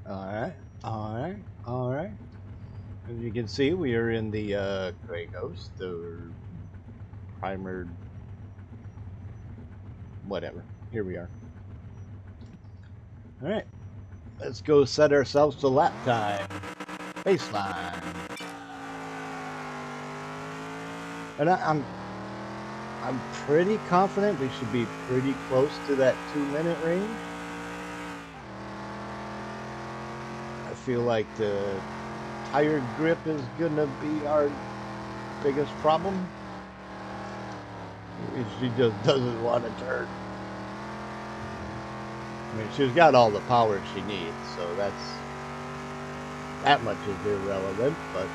Alright, alright, alright. As you can see, we are in the Gray Ghost, the primer, whatever. Here we are. Alright, let's go set ourselves to lap time. Baseline. And I'm pretty confident we should be pretty close to that 2-minute range. I feel like the tire grip is gonna be our biggest problem. She just doesn't want to turn. I mean, she's got all the power she needs, so that much is irrelevant, but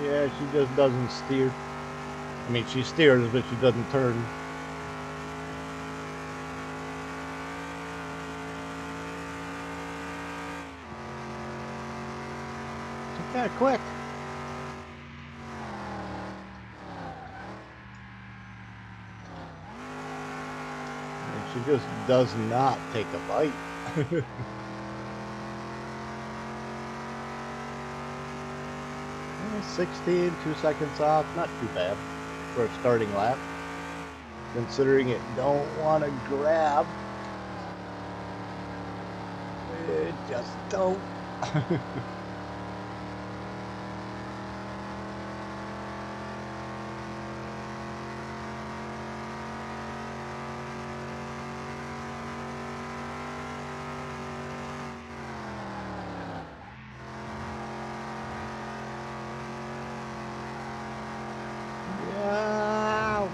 yeah, she just doesn't steer. I mean, she steers, but she doesn't turn. She's kind of quick. And she just does not take a bite. 16, 2 seconds off, not too bad for a starting lap. Considering it don't want to grab. It just don't. Yeah.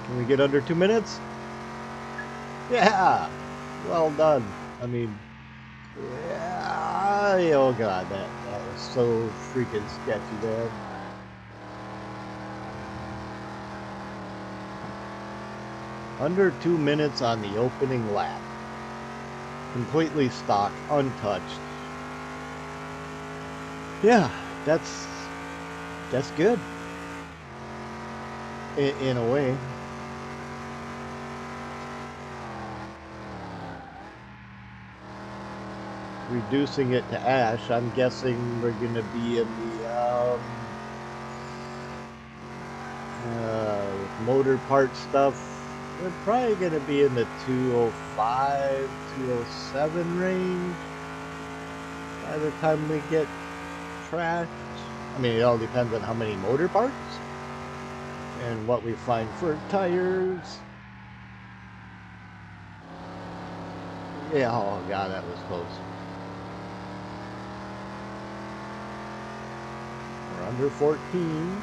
Can we get under 2 minutes? Yeah. Well done. I mean, yeah. Oh god, that was so freaking sketchy, man. Under 2 minutes on the opening lap. Completely stock, untouched. Yeah, that's good. In a way. Reducing it to ash, I'm guessing we're going to be in the motor part stuff. We're probably going to be in the 205, 207 range by the time we get trashed. I mean, it all depends on how many motor parts and what we find for tires. Yeah, oh god, that was close. We're under 14,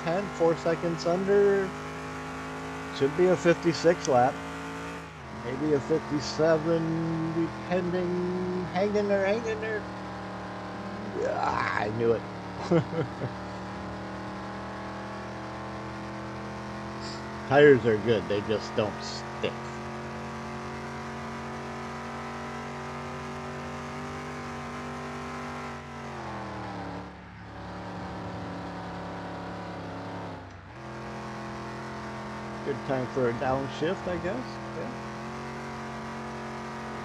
10, 4 seconds under. Should be a 56 lap. Maybe a 57, depending. Hanging there. Yeah, I knew it. Tires are good, they just don't stick. Good time for a downshift, I guess. Yeah.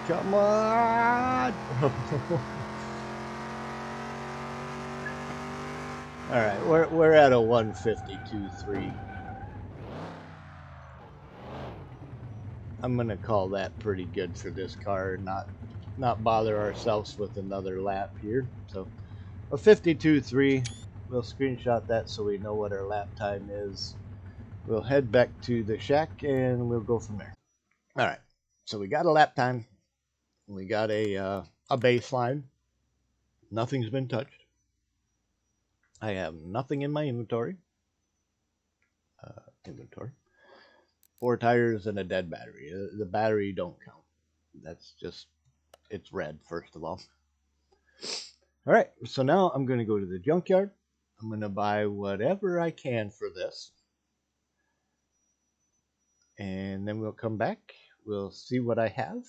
Come on! Alright, we're at a 152.3. I'm gonna call that pretty good for this car, not bother ourselves with another lap here. So a 52.3. We'll screenshot that so we know what our lap time is. We'll head back to the shack and we'll go from there. All right. So we got a lap time. We got a baseline. Nothing's been touched. I have nothing in my inventory. Inventory. 4 tires and a dead battery. The battery don't count. That's just, it's red, first of all. All right. So now I'm going to go to the junkyard. I'm going to buy whatever I can for this. and then we'll come back. We'll see what I have.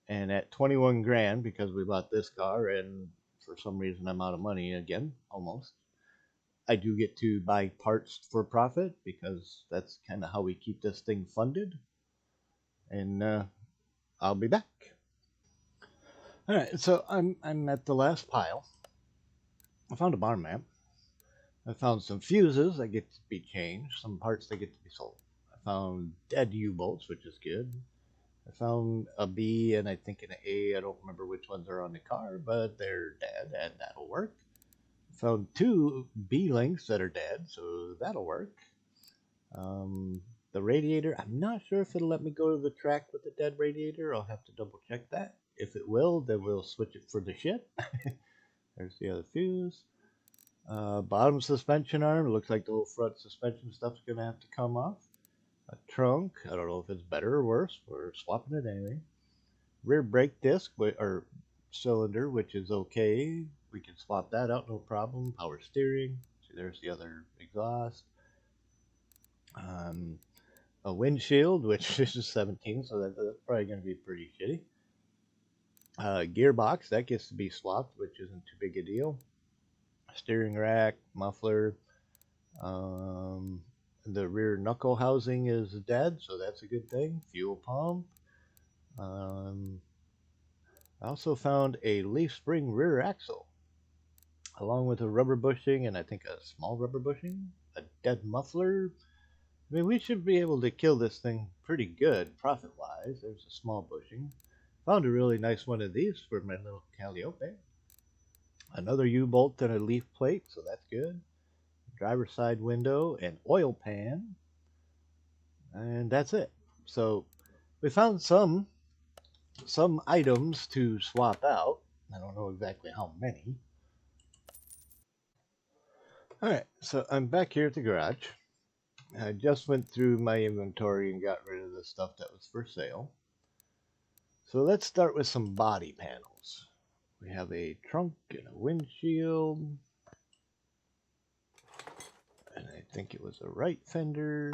And at 21 grand, because we bought this car, and for some reason I'm out of money again, almost. I do get to buy parts for profit because that's kind of how we keep this thing funded. And I'll be back. All right, so I'm at the last pile. I found a bar map. I found some fuses that get to be changed, some parts that get to be sold. I found dead U-bolts, which is good. I found a B and I think an A. I don't remember which ones are on the car, but they're dead, and that'll work. I found two B links that are dead, so that'll work. The radiator, I'm not sure if it'll let me go to the track with the dead radiator. I'll have to double check that. If it will, then we'll switch it for the shit. There's the other fuse. Bottom suspension arm, it looks like the whole front suspension stuff's going to have to come off. A trunk, I don't know if it's better or worse. We're swapping it anyway. Rear brake disc, or cylinder, which is okay. We can swap that out, no problem. Power steering. See, there's the other exhaust. A windshield, which is 17, so that's probably going to be pretty shitty. Gearbox, that gets to be swapped, which isn't too big a deal. Steering rack, muffler. The rear knuckle housing is dead, so that's a good thing. Fuel pump. I also found a leaf spring rear axle, along with a rubber bushing and I think a small rubber bushing, a dead muffler. I mean, we should be able to kill this thing pretty good profit-wise. There's a small bushing. Found a really nice one of these for my little Calliope. Another U-bolt and a leaf plate, so that's good. Driver's side window, an oil pan, and that's it. So we found some items to swap out. I don't know exactly how many. All right, so I'm back here at the garage. I just went through my inventory and got rid of the stuff that was for sale. So let's start with some body panels. We have a trunk and a windshield. And I think it was a right fender.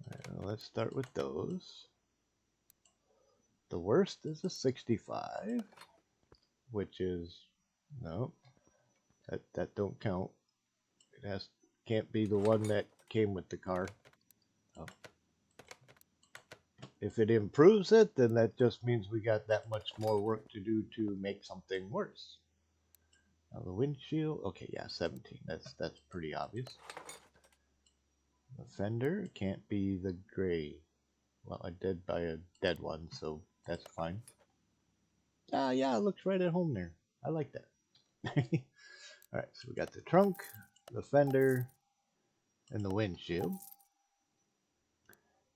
Right, let's start with those. The worst is a 65, which is, no, that don't count. It can't be the one that came with the car. Oh. If it improves it, then that just means we got that much more work to do to make something worse. Now the windshield, okay, yeah, 17. That's pretty obvious. The fender can't be the gray. Well, I did buy a dead one, so that's fine. Ah, yeah, it looks right at home there. I like that. All right, so we got the trunk, the fender, and the windshield.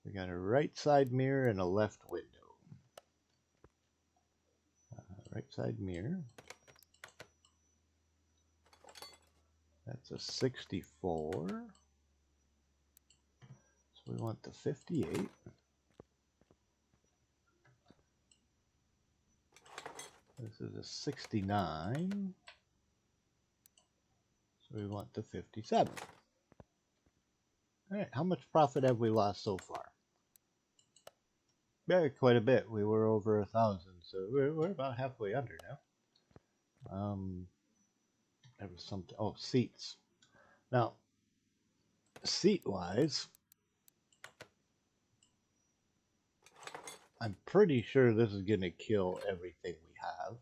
We got a right side mirror and a left window. Right side mirror. That's a 64. So we want the 58. This is a 69. So we want the 57. All right, how much profit have we lost so far? Yeah, quite a bit. We were over 1,000, so we're about halfway under now. There was something. Oh, seats. Now, seat-wise, I'm pretty sure this is gonna kill everything we have.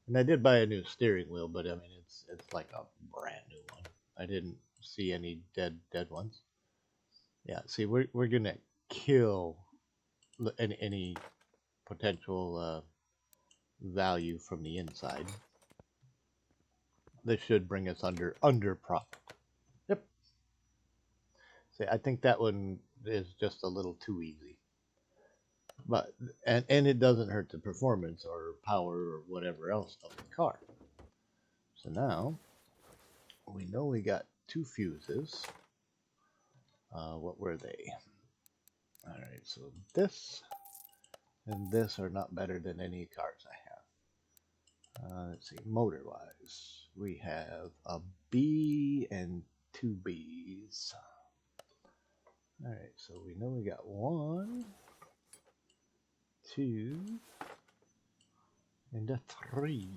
And I did buy a new steering wheel, but I mean it's like a brand new one. I didn't see any dead ones. Yeah, see, we're gonna kill any potential value from the inside. This should bring us under profit. Yep. See, I think that one is just a little too easy. But and it doesn't hurt the performance or power or whatever else of the car. So now we know we got two fuses. What were they? All right, so this and this are not better than any cars I have. Let's see, motor-wise, we have a B and two Bs. is. Alright, so we know we got 1, 2, and a 3.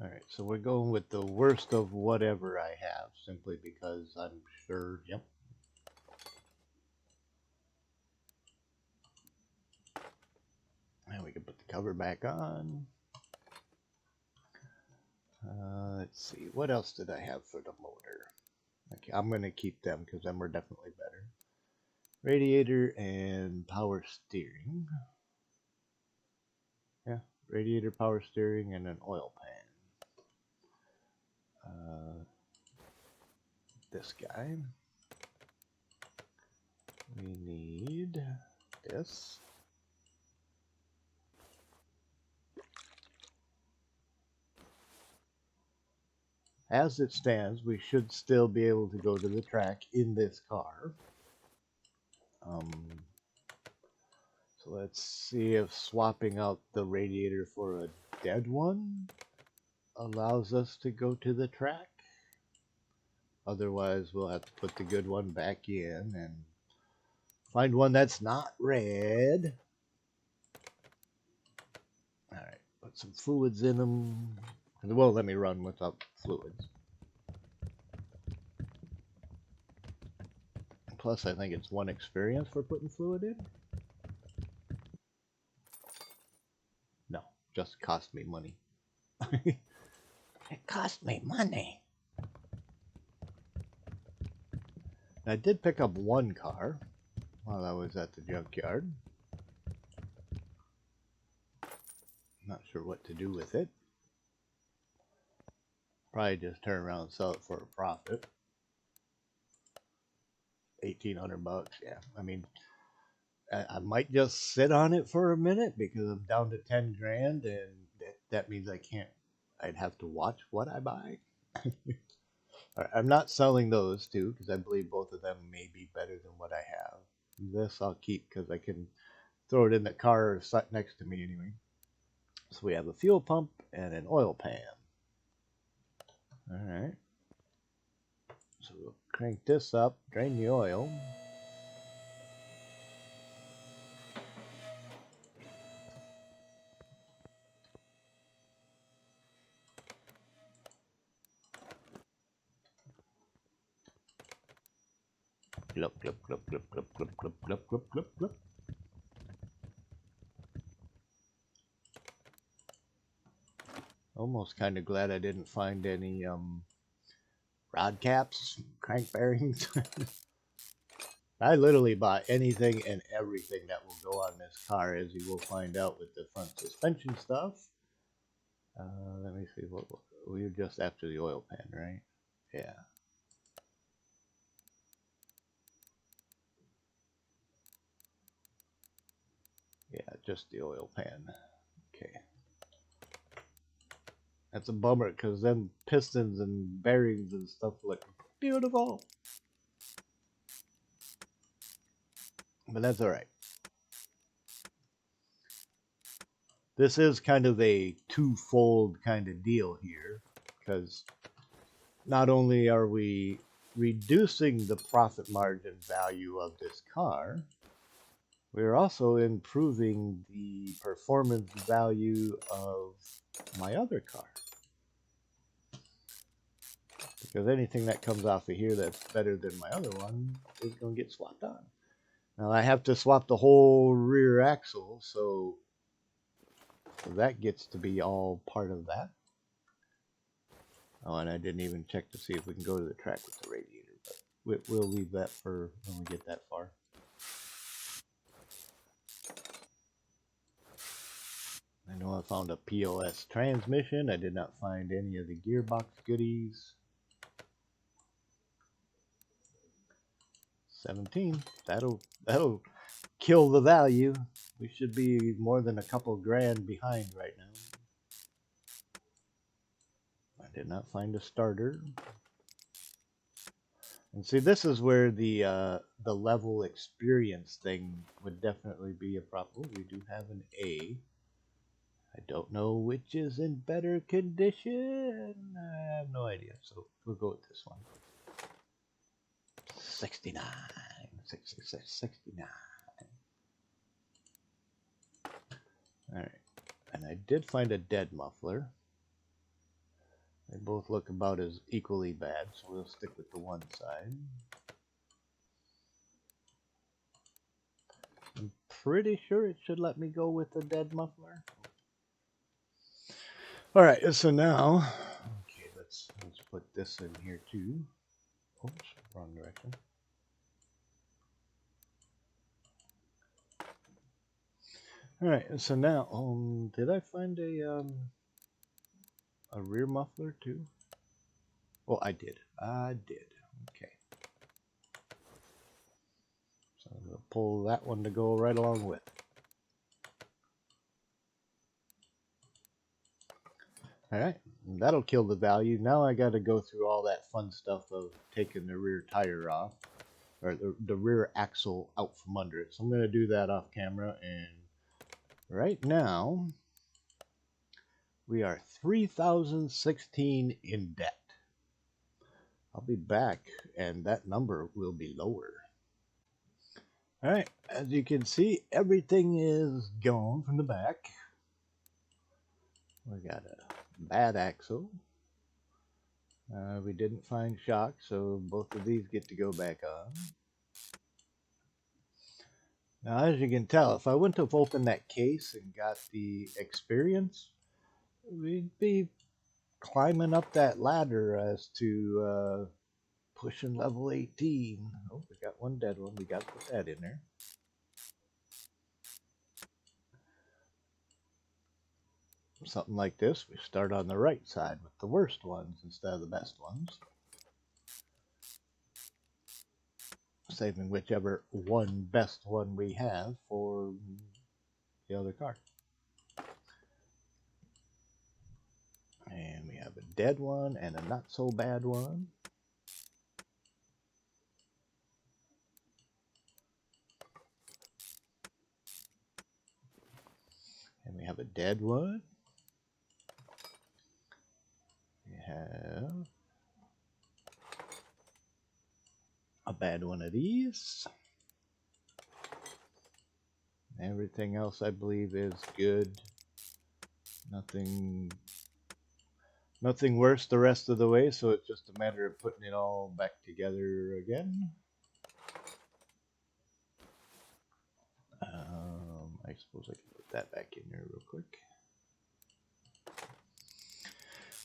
Alright, so we're going with the worst of whatever I have, simply because I'm sure, yep. And we can put the cover back on. Let's see, what else did I have for the motor? Okay, I'm going to keep them because them are definitely better. Radiator and power steering. Yeah, radiator, power steering, and an oil pan. This guy. We need this. As it stands, we should still be able to go to the track in this car. So let's see if swapping out the radiator for a dead one allows us to go to the track. Otherwise, we'll have to put the good one back in and find one that's not red. Alright, put some fluids in them. It won't let me run without fluids. Plus, I think it's 1 experience for putting fluid in. No, just cost me money. It cost me money. I did pick up 1 car while I was at the junkyard. Not sure what to do with it. Probably just turn around and sell it for a profit. 1,800 bucks, yeah. I mean, I might just sit on it for a minute because I'm down to 10 grand, and that means I'd have to watch what I buy. Right, I'm not selling those 2 because I believe both of them may be better than what I have. This I'll keep because I can throw it in the car or sit next to me anyway. So we have a fuel pump and an oil pan. Alright. So we'll crank this up, drain the oil. Glub, glub, glub, glub, glub, glub, glub, glub, glub, glub, glub. Almost kind of glad I didn't find any rod caps, crank bearings. I literally bought anything and everything that will go on this car, as you will find out with the front suspension stuff. Let me see, what we were just after the oil pan, right? Yeah. Yeah, just the oil pan. Okay. That's a bummer because them pistons and bearings and stuff look beautiful. But that's alright. This is kind of a twofold kind of deal here, because not only are we reducing the profit margin value of this car, we're also improving the performance value of my other car. Because anything that comes off of here that's better than my other one is going to get swapped on. Now I have to swap the whole rear axle, so that gets to be all part of that. Oh, and I didn't even check to see if we can go to the track with the radiator, but we'll leave that for when we get that far. I know I found a POS transmission. I did not find any of the gearbox goodies. 17. That'll kill the value. We should be more than a couple grand behind right now. I did not find a starter. And see, this is where the level experience thing would definitely be a problem. We do have an A. I don't know which is in better condition. I have no idea, so we'll go with this one. 69. 69. Alright. And I did find a dead muffler. They both look about as equally bad, so we'll stick with the one side. I'm pretty sure it should let me go with the dead muffler. Alright, so now, okay, let's put this in here too. Oops, wrong direction. Alright, so now, did I find a rear muffler too? Oh, I did. Okay. So I'm going to pull that one to go right along with. Alright, that'll kill the value. Now I got to go through all that fun stuff of taking the rear tire off, or the rear axle out from under it. So I'm going to do that off camera, and right now we are 3,016 in debt. I'll be back, and that number will be lower. Alright, as you can see, everything is gone from the back. We got a bad axle. We didn't find shock, so both of these get to go back on. Now, as you can tell, if I wouldn't have opened that case and got the experience, we'd be climbing up that ladder as to pushing level 18. Oh, we got one dead one. We got to put that in there. Something like this, we start on the right side with the worst ones instead of the best ones. Saving whichever one best one we have for the other car. And we have a dead one and a not so bad one. And we have a dead one. We have a bad one of these. Everything else I believe is good. Nothing worse the rest of the way, so it's just a matter of putting it all back together again. I suppose I can put that back in there real quick.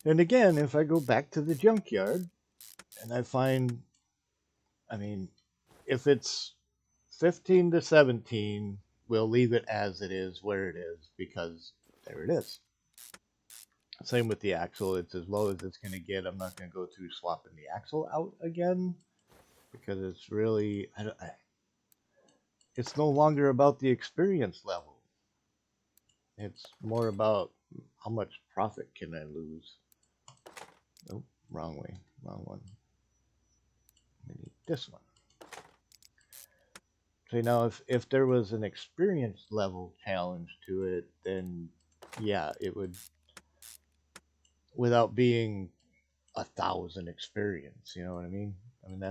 And again, if I go back to the junkyard and I find, I mean, if it's 15 to 17, we'll leave it as it is where it is, because there it is. Same with the axle. It's as low as it's going to get. I'm not going to go through swapping the axle out again, because it's really, it's no longer about the experience level. It's more about how much profit can I lose. Oh, wrong way, wrong one. We need this one. So now if there was an experience level challenge to it, then yeah, it would, without being 1,000 experience, you know what I mean? I mean,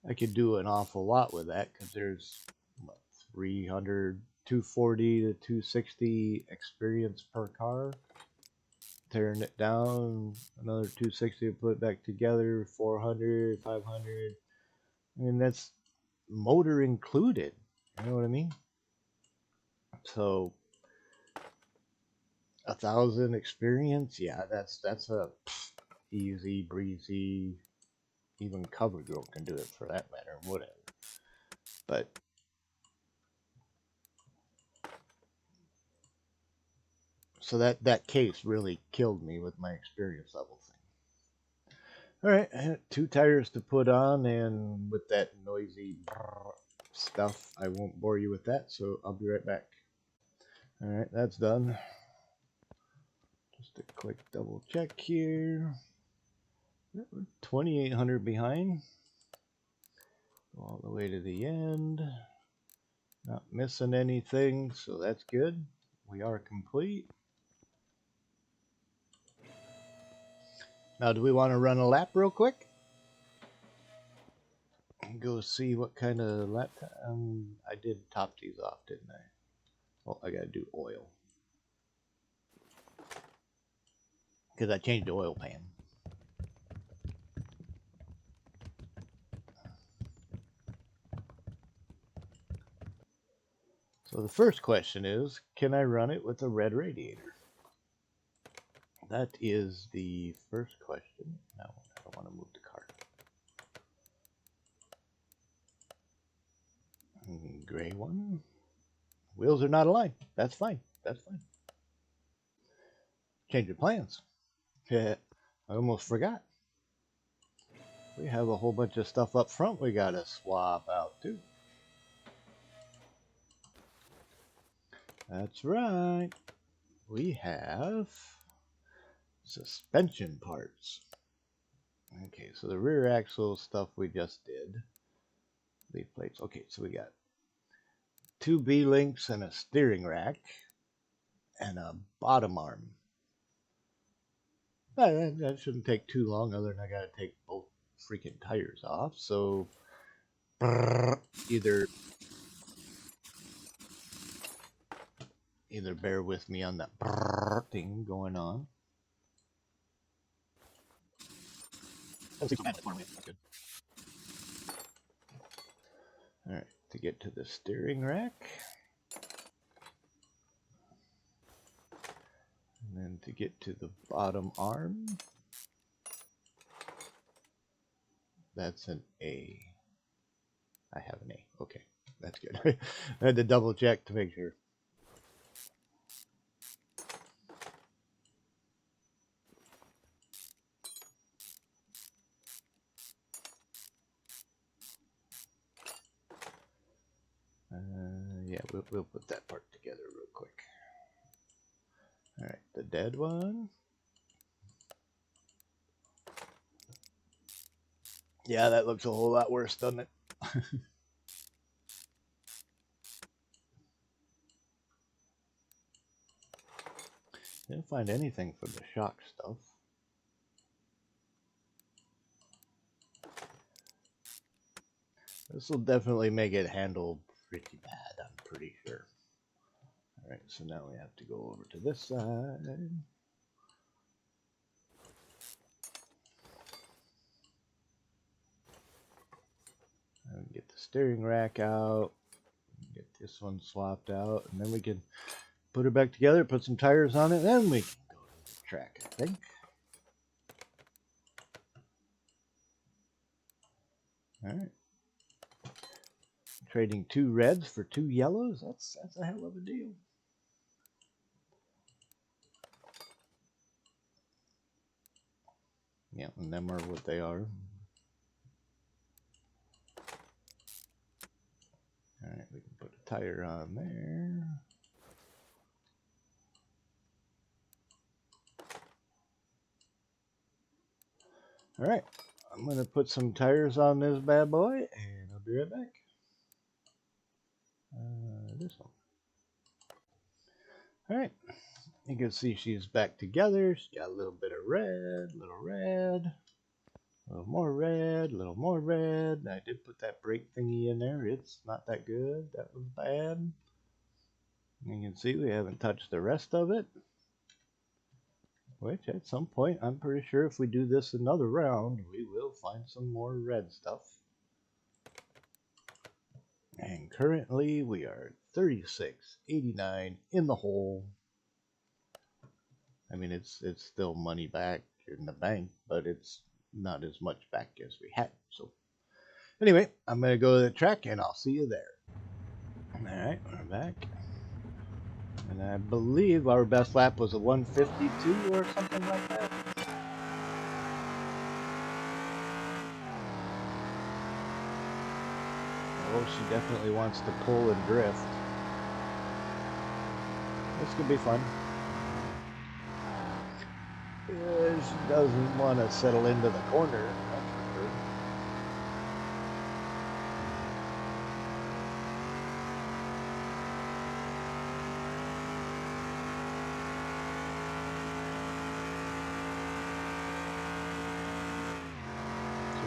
I could do an awful lot with that, because there's what, 300, 240 to 260 experience per car. Tearing it down, another 260 to put it back together, 400, 500. I mean, that's motor included, you know what I mean? So 1,000 experience, yeah, that's a easy breezy. Even cover girl can do it for that matter, whatever. But so that case really killed me with my experience level thing. All right, I had 2 tires to put on, and with that noisy stuff, I won't bore you with that, so I'll be right back. All right, that's done. Just a quick double check here. 2,800 behind. Go all the way to the end. Not missing anything, so that's good. we are complete. Now, do we want to run a lap real quick? And go see what kind of lap time. I did top these off, didn't I? Well, I gotta do oil. Because I changed the oil pan. So the first question is, can I run it with a red radiator? That is the first question. No, I don't want to move the car. Gray one. Wheels are not aligned. That's fine. That's fine. Change your plans. I almost forgot. We have a whole bunch of stuff up front we gotta swap out too. That's right. We have suspension parts. Okay, so the rear axle stuff we just did. Leaf plates. Okay, so we got 2 B-links and a steering rack and a bottom arm. That shouldn't take too long, other than I gotta take both freaking tires off. So either bear with me on that thing going on. That's good. All right, to get to the steering rack. And then to get to the bottom arm. That's an A. I have an A. Okay, that's good. I had to double check to make sure. Yeah, we'll put that part together real quick. All right, the dead one. Yeah, that looks a whole lot worse, doesn't it? Didn't find anything for the shock stuff. This will definitely make it handle pretty bad, I'm pretty sure. All right, so now we have to go over to this side. And get the steering rack out. Get this one swapped out, and then we can put it back together, put some tires on it, then we can go to the track, I think. All right. Trading 2 reds for 2 yellows, that's a hell of a deal. Yeah, and them are what they are. All right, we can put a tire on there. All right, I'm going to put some tires on this bad boy, and I'll be right back. This one. All right, you can see she's back together. She's got a little bit of red, little red, a little more red, a little more red. I did put that brake thingy in there. It's not that good. That was bad. You can see we haven't touched the rest of it. Which at some point, I'm pretty sure if we do this another round, we will find some more red stuff. And currently we are 36.89 in the hole. I mean, it's still money back in the bank, but it's not as much back as we had. So anyway, I'm going to go to the track and I'll see you there. All right, we're back. And I believe our best lap was a 152 or something like that. Oh, she definitely wants to pull and drift. This could be fun. Yeah, she doesn't want to settle into the corner, that's for sure.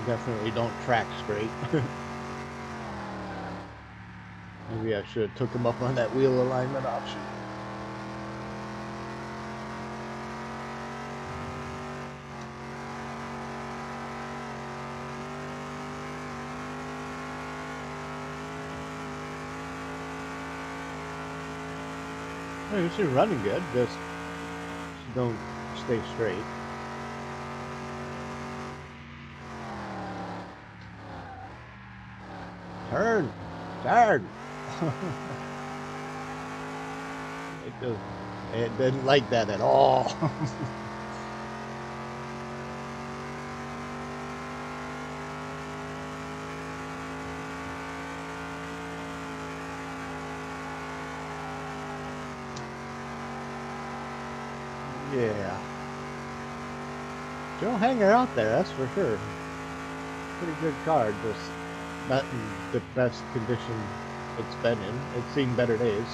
Definitely don't track straight. Maybe I should have took him up on that wheel alignment option. Hey, she's running good, just she don't stay straight. Turn! Turn! It didn't like that at all. Yeah. She'll hang her out there, that's for sure. Pretty good car, just not in the best condition it's been in. It's seen better days.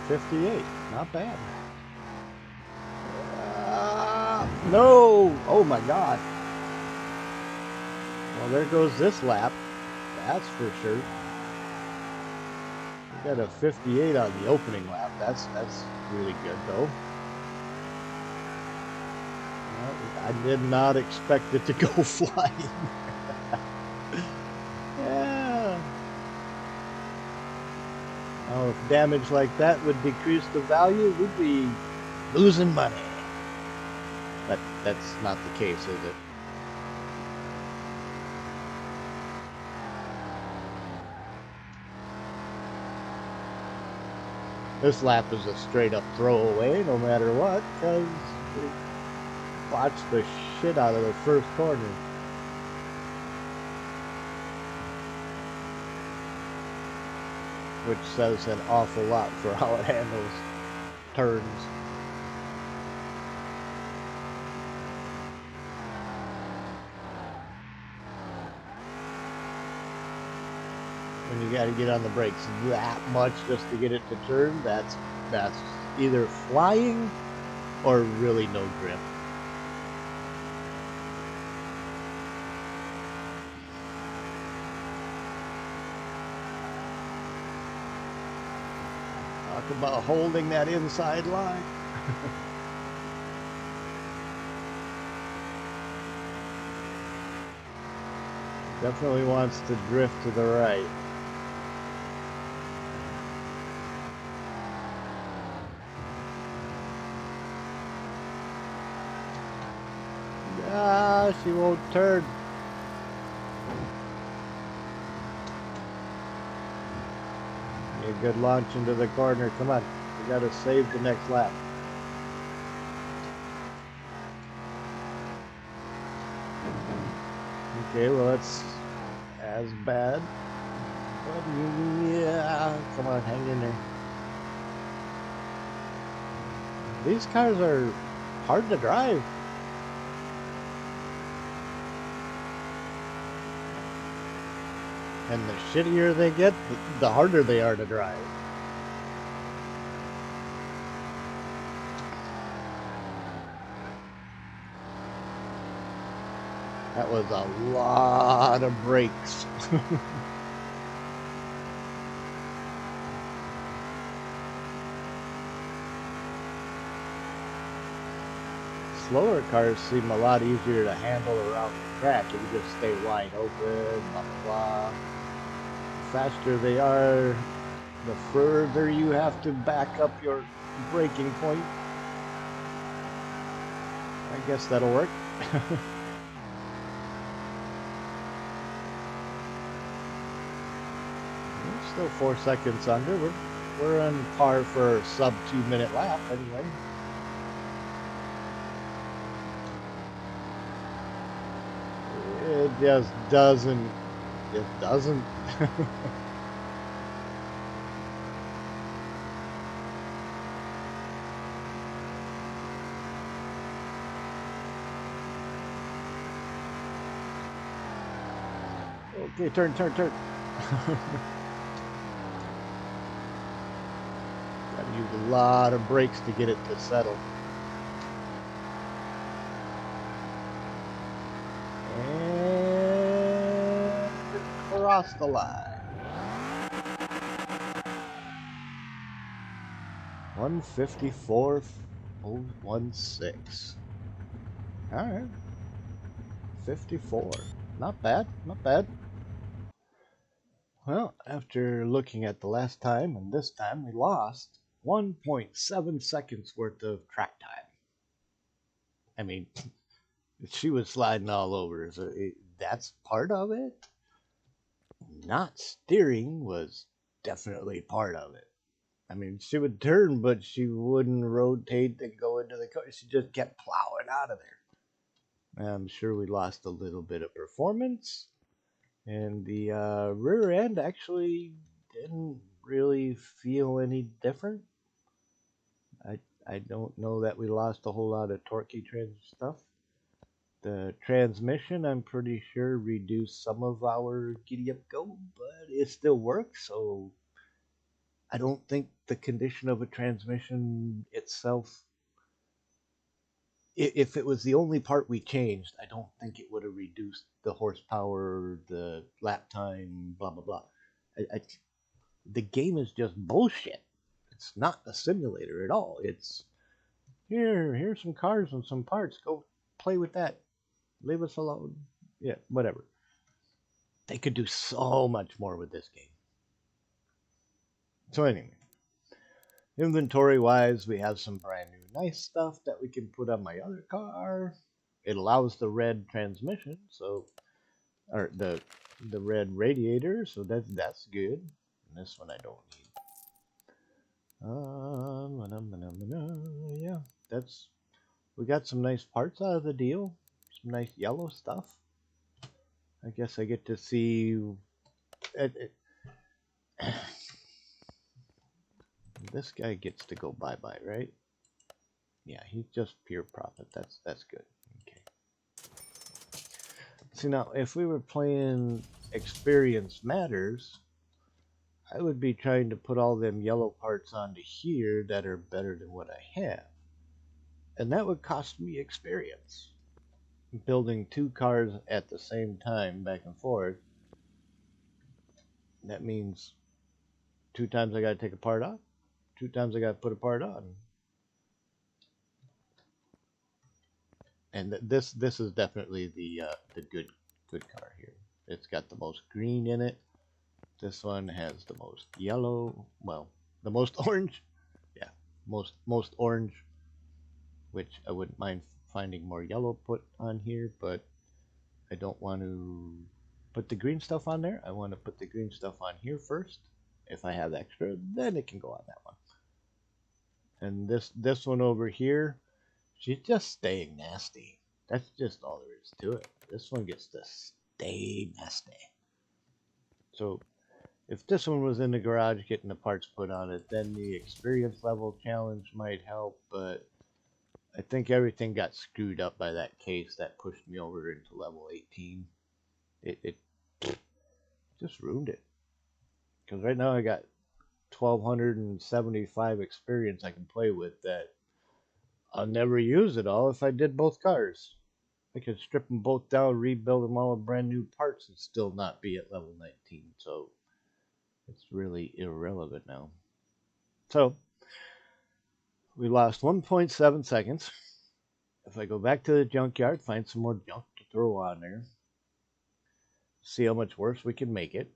.58, not bad. No! Oh my god. Well, there goes this lap. That's for sure. We got a 58 on the opening lap. That's really good though. Well, I did not expect it to go flying. Yeah. Now, if damage like that would decrease the value, we'd be losing money. But that's not the case, is it? This lap is a straight up throwaway no matter what, because we botched the shit out of the first corner. Which says an awful lot for how it handles turns. When you got to get on the brakes that much just to get it to turn, that's either flying or really no grip. Talk about holding that inside line. Definitely wants to drift to the right. Ah, she won't turn. A good launch into the corner. Come on, we gotta save the next lap. Okay, well that's as bad. But yeah, come on, hang in there. These cars are hard to drive. And the shittier they get, the harder they are to drive. That was a lot of brakes. Slower cars seem a lot easier to handle around the track. You can just stay wide open, blah, blah, blah. The faster they are, the further you have to back up your braking point. I guess that'll work. We're still 4 seconds under. We're on par for a sub 2-minute lap anyway. It just doesn't. It doesn't. Okay, turn. Gotta use a lot of brakes to get it to settle. And cross the line. 154.016. All right. 54. Not bad. Not bad. Well, after looking at the last time and this time, we lost 1.7 seconds worth of track time. I mean, she was sliding all over, so that's part of it. Not steering was definitely part of it. I mean, she would turn, but she wouldn't rotate and go into the car. She just kept plowing out of there. I'm sure we lost a little bit of performance, and the rear end actually didn't really feel any different. I don't know that we lost a whole lot of torquey stuff. The transmission, I'm pretty sure, reduced some of our giddy up go, but it still works, so I don't think the condition of a transmission itself, if it was the only part we changed, I don't think it would have reduced the horsepower, the lap time, blah, blah, blah. The game is just bullshit. It's not a simulator at all. It's here's some cars and some parts. Go play with that. Leave us alone. Yeah, whatever. They could do so much more with this game. So anyway, inventory wise, we have some brand new nice stuff that we can put on my other car. It allows the red transmission, so or the red radiator, so that's good. And this one I don't need. Yeah, that's we got some nice parts out of the deal. Some nice yellow stuff. I guess I get to see this guy gets to go bye-bye, right? Yeah, he's just pure profit. That's good. Okay. See, now, if we were playing Experience Matters, I would be trying to put all them yellow parts onto here that are better than what I have. And that would cost me experience. Building two cars at the same time, back and forth, that means 2 times I gotta take a part off, 2 times I gotta put a part on. And this is definitely the good car here. It's got the most green in it. This one has the most yellow. Well, the most orange. Yeah, most orange. Which I wouldn't mind finding more yellow put on here, but I don't want to put the green stuff on there. I want to put the green stuff on here first. If I have extra, then it can go on that one. And this one over here, she's just staying nasty. That's just all there is to it. This one gets to stay nasty. So if this one was in the garage getting the parts put on it, then the experience level challenge might help, but I think everything got screwed up by that case that pushed me over into level 18. It just ruined it. Because right now I got 1,275 experience I can play with that I'll never use it all if I did both cars. I could strip them both down, rebuild them all with brand new parts, and still not be at level 19. So it's really irrelevant now. So we lost 1.7 seconds. If I go back to the junkyard, find some more junk to throw on there, see how much worse we can make it.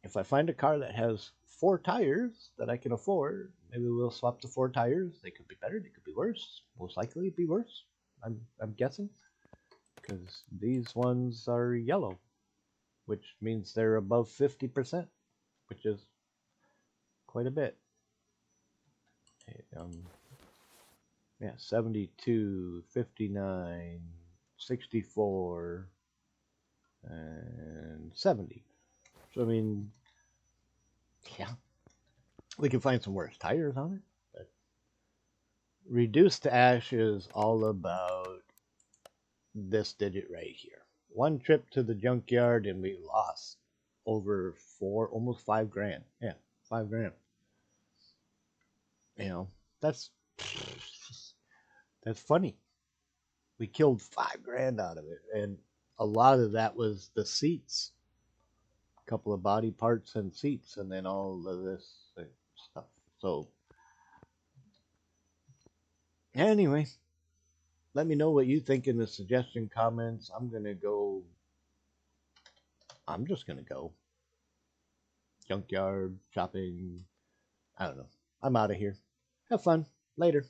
If I find a car that has 4 tires that I can afford, maybe we'll swap the 4 tires. They could be better, they could be worse. Most likely it'd be worse, I'm guessing. Because these ones are yellow, which means they're above 50%, which is quite a bit. Okay, yeah, 72, 59, 64, and 70. So, I mean, yeah, we can find some worse tires on it. But reduced to ash is all about this digit right here. one trip to the junkyard and we lost over almost 5 grand. Yeah, 5 grand. You know, that's that's funny. We killed 5 grand out of it, and a lot of that was the seats, a couple of body parts and seats, and then all of this stuff. So anyway, let me know what you think in the suggestion comments. I'm just gonna go junkyard shopping. I don't know. I'm out of here. Have fun. Later.